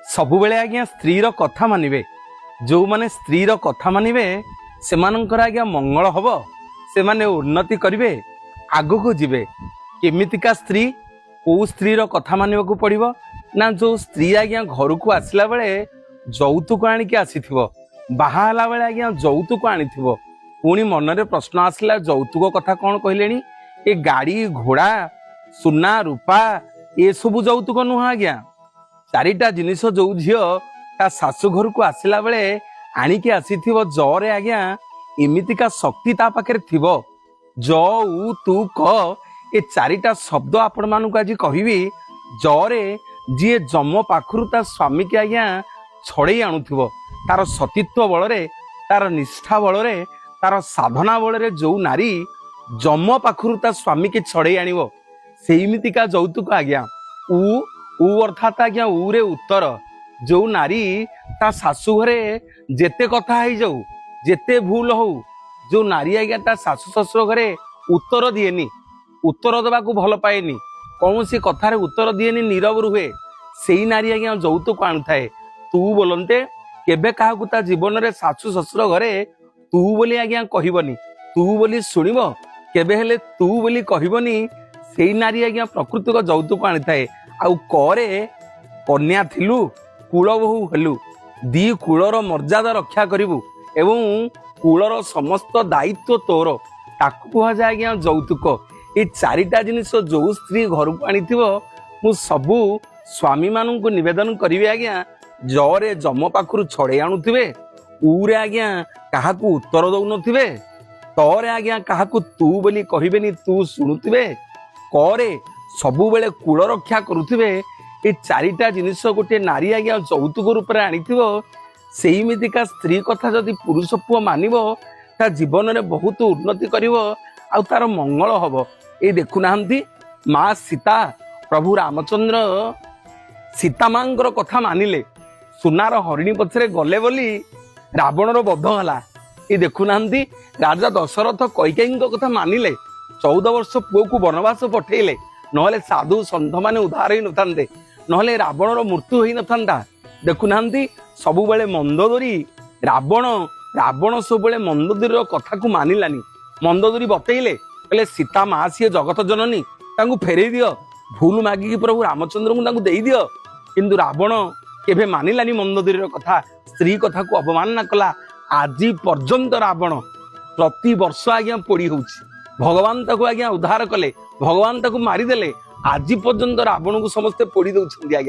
सबुबले आज्ञा स्त्री कथा मानिबे जो माने स्त्री कथा मानिबे सेमानंकर आज्ञा मंगल हब से माने उन्नति करिवे आगो को जिवे। केमितिका स्त्री को स्त्री कथा मानिबाकू पड़िबो ना जो स्त्री आज्ञा घर को आसला बेले जौतुक आनिक आसीथिबो बाहाला बेले आज्ञा जौतुक आनिथिबो पुणी मनरे प्रश्न आसला जौतुक कथा कौन कहलेनी ए गाड़ी घोड़ा सुना रूपा ये सब जौतुक नुह आज्ञा चारिटा जिनिस जो झील ता शाशु घर को आसला बेले आणिकी आसीथिबो जरे आज्ञा एमितिका शक्ति ता पाखे थिबो ज उ तू क ए चारिटा शब्द आपण मानक आज कहबी जरे जी जम पाखरु ता स्वामी के आज्ञा छड़े आणुथिबो तार सतीत्व बल रे तार निष्ठा बल रे तार साधना बल रे जो नारी जम पाखरु ता स्वामी के छड़े आनिबो सेमितिका जौतुक आज्ञा उ अर्थात आज्ञा उ रे उत्तर जो नारी ता शाशु घरे जेते कथा है जाऊ जेते भूल हो जो नारी आज्ञा ता शाशु शशुर घरे उत्तर दिएनी उत्तर देवा को भल पाएनी कौन सी कथार उत्तर दिएनी नीरव रुहे से नारी आज्ञा जौतुक आणुए तू बोलते केबे काहाकू ता जीवन रे शाशु शशुर घरे तू बोली आज्ञा कहबनी तू बोली शुणिब केबे हेले तू बोली कहबनी से नारी आज्ञा प्रकृति को जौतुक आणिए आउ करे कन्या थिलु कूल बहु हेलु दी कूलर मर्यादा रक्षा करिबु एवं कूलर समस्त दायित्व तोर ताकू कह जाए आज्ञा जौतुक ये चारिटा जिनिस जो स्त्री घर को आनीथिबो मु सबु स्वामी मानन को निवेदन करिवे आज्ञा जरे जम पाखरु छड़े आणुथिबे उरे आज्ञा काहाकू उत्तर दउ नथिबे तोरे आज्ञा काहाकू तू बोली कहिबेनी तू सुनुथिबे करे सबु बेले कूल रक्षा करुथिबे ए चारिटा जिनिस गोटे नारी आज्ञा जौतुक रूप में आनीथिबो सेमितिका स्त्री कथा जदि पुरुष पुओ मानिबो ता जीवन में बहुत उन्नति करिवो आ तार मंगल हबो। ए देखु नाहंती माँ सीता प्रभु रामचंद्र सीता मांकर कथा मानिले सुनार हरिणी पछरे गले बोली रावणर बध हला। ए देखु नाहंती राजा दशरथ कैकेयी कथा मानिले 14 वर्ष पुओ को वनवास पठेले नहले साधु सन्थ माने उद्धार ही नथांते नहले रावणर मृत्यु होई नथांता। देखु नाहंती सबु बेले मंदोदरी रावण सब बेले मंदोदरी कथा को मानिलानी मंदोदरी बतैले कहले सीता माँ सी जगत जननी तांकु फेरई दियो भूल मागिकी प्रभु रामचंद्र को तांकु देई दियो किंतु रावण केभे मानिलानी मंदोदरी कथा स्त्री कथा को अपमानना कला। आज पर्यंत रावण प्रति वर्ष आज्ञा पोड़ी होउछि भगवान ताकू आज्ञा उद्धार कले भगवान ताकू मारिदेले आज पर्यंत रावण को समस्ते पोड़ी दउछन्ती आज्ञा।